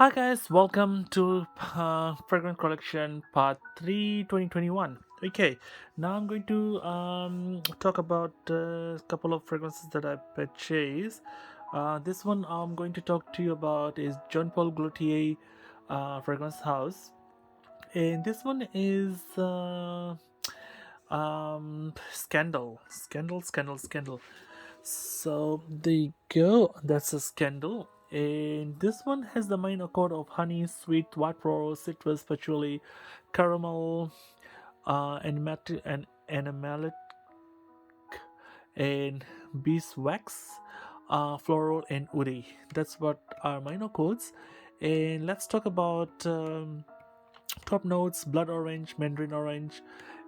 Hi guys, welcome to Fragrance Collection Part 3 2021. Okay, now I'm going to talk about a couple of fragrances that I purchased. This one I'm going to talk to you about is Jean Paul Gaultier Fragrance House. And this one is Scandal. So there you go. That's a Scandal. And this one has the main accord of honey, sweet, white floral, citrus, patchouli, caramel, and animalic, and beeswax, floral, and woody. That's what are minor chords. And let's talk about top notes: blood orange, mandarin orange,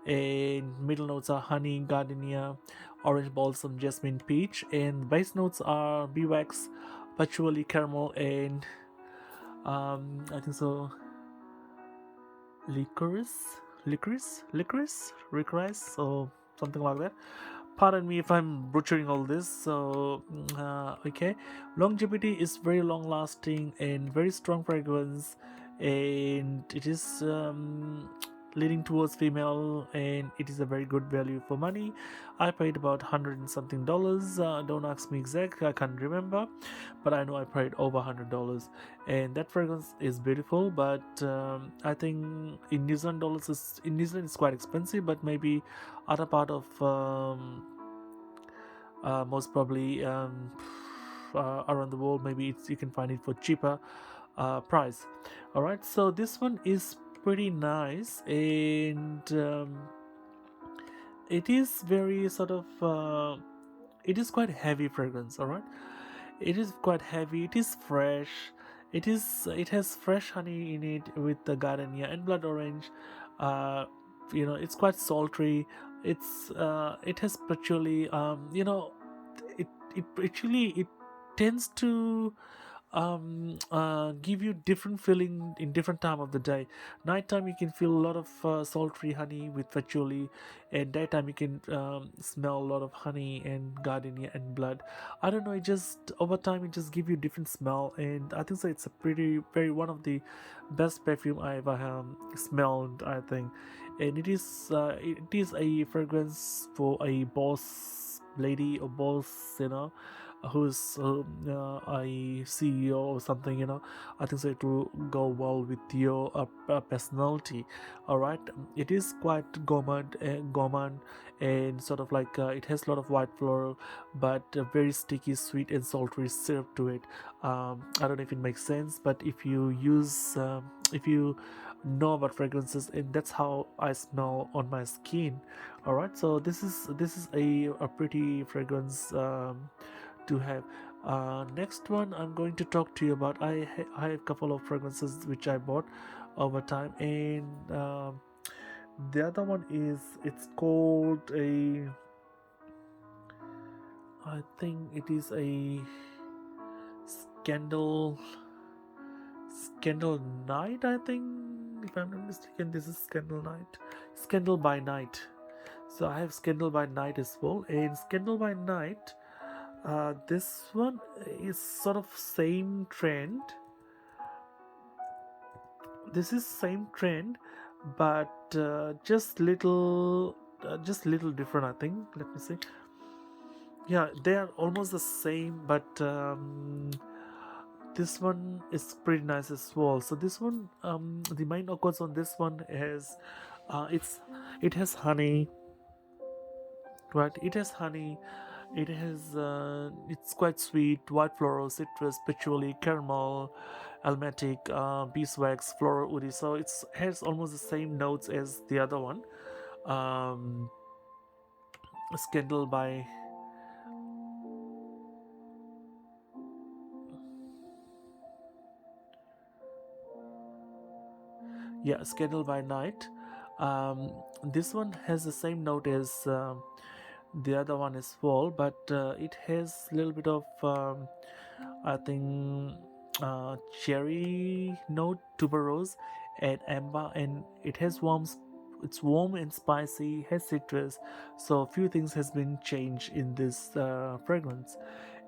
and middle notes are honey, gardenia, orange balsam, jasmine, peach, and base notes are beeswax, patchouli, caramel, and I think so licorice, or something like that. Pardon me if I'm butchering all this. So okay, longevity is very long lasting and very strong fragrance, and it is leading towards female, and it is a very good value for money. I paid about 100 and something dollars. Don't ask me exact, I can't remember, but I know I paid over $100, and that fragrance is beautiful. But I think in New Zealand dollars, in New Zealand it's quite expensive, but maybe other part of most probably around the world, maybe you can find it for cheaper price. All right, so this one is pretty nice, and it is very sort of it is quite heavy fragrance. All right, it is quite heavy, it is fresh, it has fresh honey in it with the gardenia and blood orange. uh it's quite sultry. It has patchouli. It actually it tends to give you different feeling in different time of the day. Nighttime you can feel a lot of sultry honey with patchouli, and daytime you can smell a lot of honey and gardenia and blood. I don't know, it just over time it just give you different smell, and I think so it's a pretty very one of the best perfume I ever smelled, I think. And it is a fragrance for a boss lady or boss, who's a CEO or something. I think so it will go well with your personality. All right, it is quite gourmand, and sort of like it has a lot of white floral, but very sticky, sweet, and sultry syrup to it. I don't know if it makes sense, but if you know about fragrances, and that's how I smell on my skin. All right, so this is a pretty fragrance to have. Next one I'm going to talk to you about. I have a couple of fragrances which I bought over time, and the other one is it's called a. I think it is a Scandal Scandal Night. I think, if I'm not mistaken, this is Scandal Night. Scandal by Night. So I have Scandal by Night as well, and Scandal by Night. This one is sort of same trend. This is same trend, but just little different, I think. Let me see. Yeah, they are almost the same, but this one is pretty nice as well. So this one, the main occurs on this one is, it has honey, right? It has honey. It's quite sweet, white floral, citrus, patchouli, caramel, aromatic, beeswax, floral, woody. So it has almost the same notes as the other one. Um, Scandal by Scandal by Night. This one has the same note as the other one as well, but it has a little bit of I think cherry note, tuberose, and amber, and it has warm. It's warm and spicy, has citrus, so a few things has been changed in this fragrance.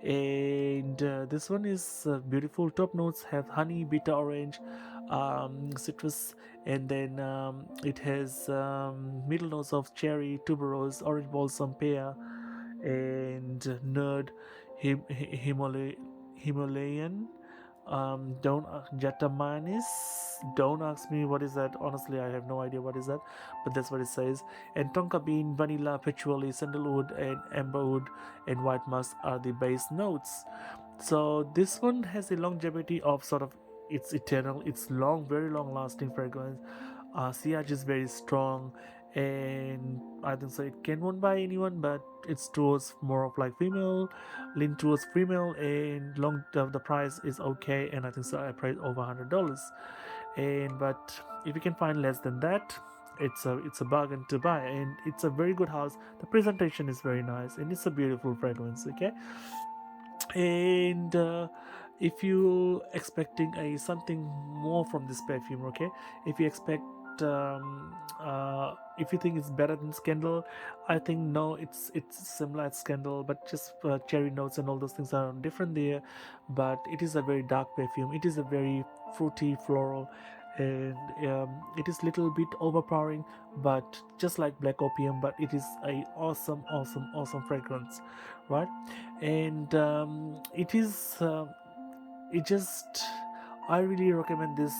And this one is beautiful. Top notes have honey, bitter orange, citrus, and then it has middle notes of cherry, tuberose, orange balsam, pear, and nerd, Himalayan. Don't Jatamanis. Don't ask me what is that. Honestly, I have no idea what is that, but that's what it says. And tonka bean, vanilla, patchouli, sandalwood, and amberwood, and white musk are the base notes. So this one has a longevity of sort of, it's eternal. It's long, very long lasting fragrance. Sillage is very strong, and I think so it can won by anyone, but it's towards more of like female, lean towards female, and long the price is okay, and I think so I priced over $100. And but if you can find less than that, it's a bargain to buy, and it's a very good house. The presentation is very nice, and it's a beautiful fragrance. Okay, and if you expecting a something more from this perfume, okay, if you expect if you think it's better than Scandal, I think no, it's similar to Scandal, but just cherry notes and all those things are different there. But it is a very dark perfume. It is a very fruity, floral, and it is little bit overpowering, but just like Black Opium. But it is a awesome, awesome, awesome fragrance, right? And it just, I really recommend this.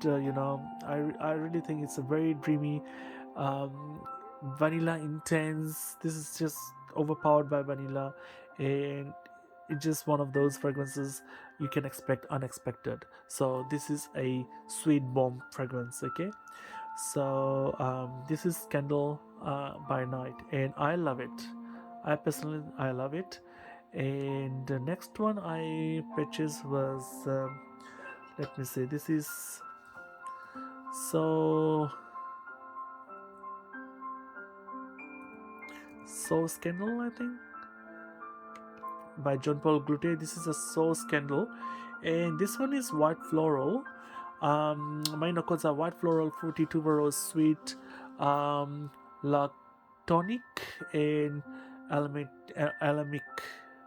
I really think it's a very dreamy, um, vanilla intense. This is just overpowered by vanilla, and it's just one of those fragrances you can expect unexpected. So this is a sweet bomb fragrance. Okay, so this is Candle by Night, and I love it. I love it. And the next one I purchased was let me see, this is so Scandal, I think, by John Paul Glute. This is a Scandal, and this one is white floral. My notes are white floral, fruity, tuberose, sweet, lactonic, and alamic.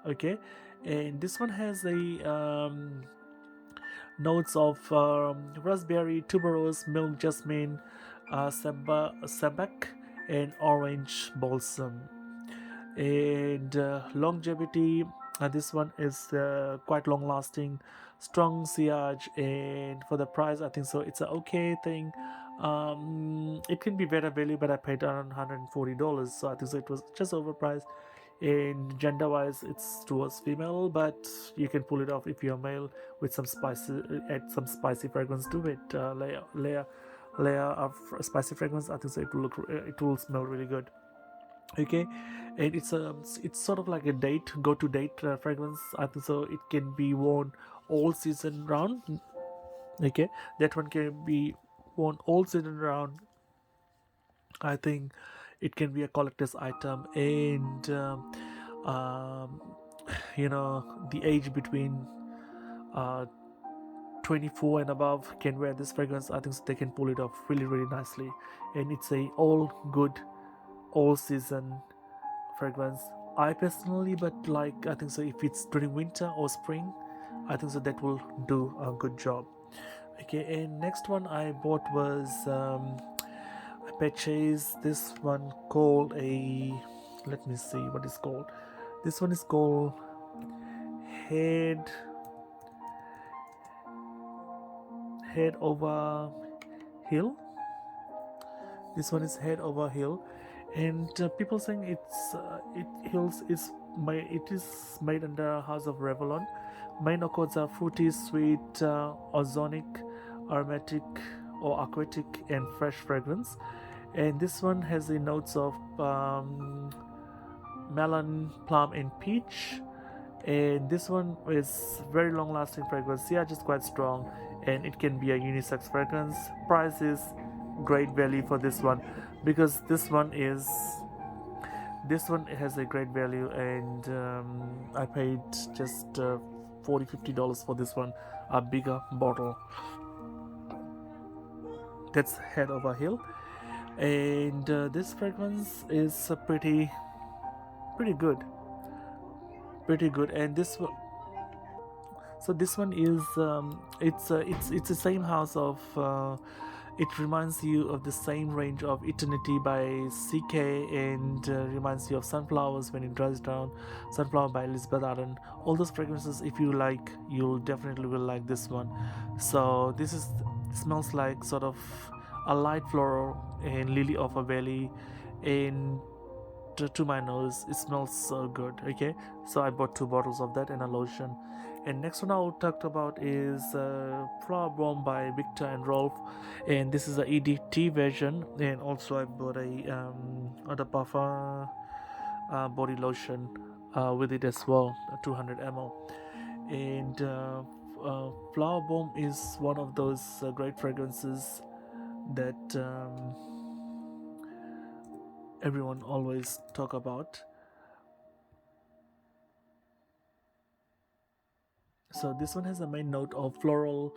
Okay, and this one has a notes of raspberry, tuberose, milk, jasmine, sabak, and orange balsam. And longevity, this one is quite long lasting, strong sillage, and for the price I think so it's a okay thing. It can be better value, but I paid around $140, so I think so it was just overpriced. And gender wise it's towards female, but you can pull it off if you're male with some spicy, add some spicy fragrance to it, layer of spicy fragrance. I think so it will smell really good. Okay, and it's sort of like a go to date fragrance. I think so it can be worn all season round. Okay, that one can be worn all season round. I think it can be a collector's item, and the age between uh, 24 and above can wear this fragrance. I think they can pull it off really, really nicely, and it's a all good, all season fragrance. I personally, but like I think so if it's during winter or spring, I think so that will do a good job. Okay, and next one I bought was I purchased this one called a, let me see what it's called. This one is called Head Over Hill. This one is Head Over Hill, and people saying it is made under House of Revlon. Main notes are fruity, sweet, ozonic, aromatic or aquatic, and fresh fragrance. And this one has the notes of melon, plum, and peach. And this one is very long lasting fragrance. Yeah, just quite strong, and it can be a unisex fragrance. Price is great value for this one, because this one has a great value, and I paid just $40-50 for this one, a bigger bottle. That's Head Over Hill, and this fragrance is pretty good, pretty good. And so this one is it's the same house of it reminds you of the same range of Eternity by CK, and reminds you of Sunflowers when it dries down, Sunflower by Elizabeth Arden. All those fragrances, if you like, you'll definitely will like this one. So this is smells like sort of a light floral and lily of a valley, and to my nose it smells so good. Okay, so I bought 2 bottles of that and a lotion. And next one I'll talk about is Flower Bomb by Victor and Rolf, and this is the EDT version. And also I bought a other parfum body lotion with it as well, 200 ml. And Flower Bomb is one of those great fragrances that everyone always talk about. So this one has a main note of floral,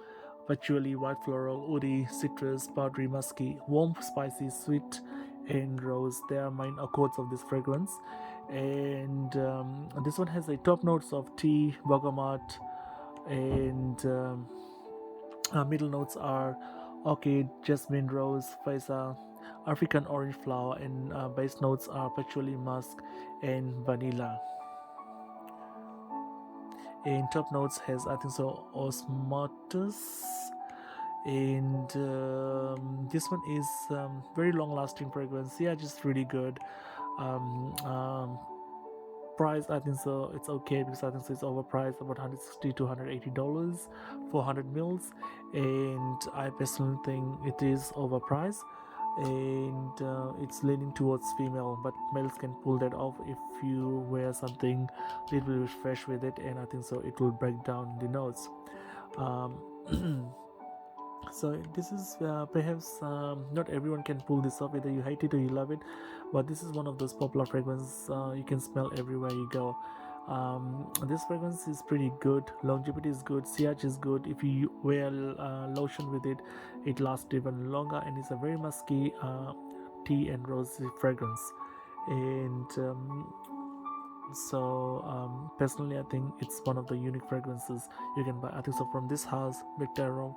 patchouli, white floral, woody, citrus, powdery, musky, warm, spicy, sweet, and rose. They are main accords of this fragrance. And this one has a top notes of tea, bergamot, and middle notes are orchid, jasmine, rose, fesa, African orange flower, and base notes are patchouli, musk, and vanilla. In top notes has, I think so, osmotus. And this one is very long lasting fragrance. Yeah, just really good. um, um, Price, I think so it's okay, because I think so it's overpriced, about $160 to $180 for 100 mils, and I personally think it is overpriced. And it's leaning towards female, but males can pull that off if you wear something little bit fresh with it, and I think so it will break down the nose. um, so this is perhaps not everyone can pull this off, either you hate it or you love it, but this is one of those popular fragrances you can smell everywhere you go. This fragrance is pretty good, longevity is good, sillage is good. If you wear lotion with it, it lasts even longer, and it's a very musky tea and rosy fragrance. And personally I think it's one of the unique fragrances you can buy. I think so from this house, Victor,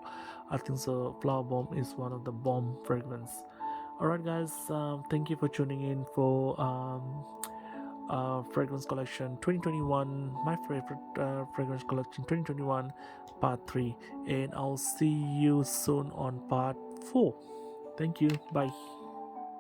I think so Flower Bomb is one of the bomb fragrance. Alright guys, thank you for tuning in for fragrance collection 2021, my favorite fragrance collection 2021 part 3, and I'll see you soon on part 4. Thank you, bye.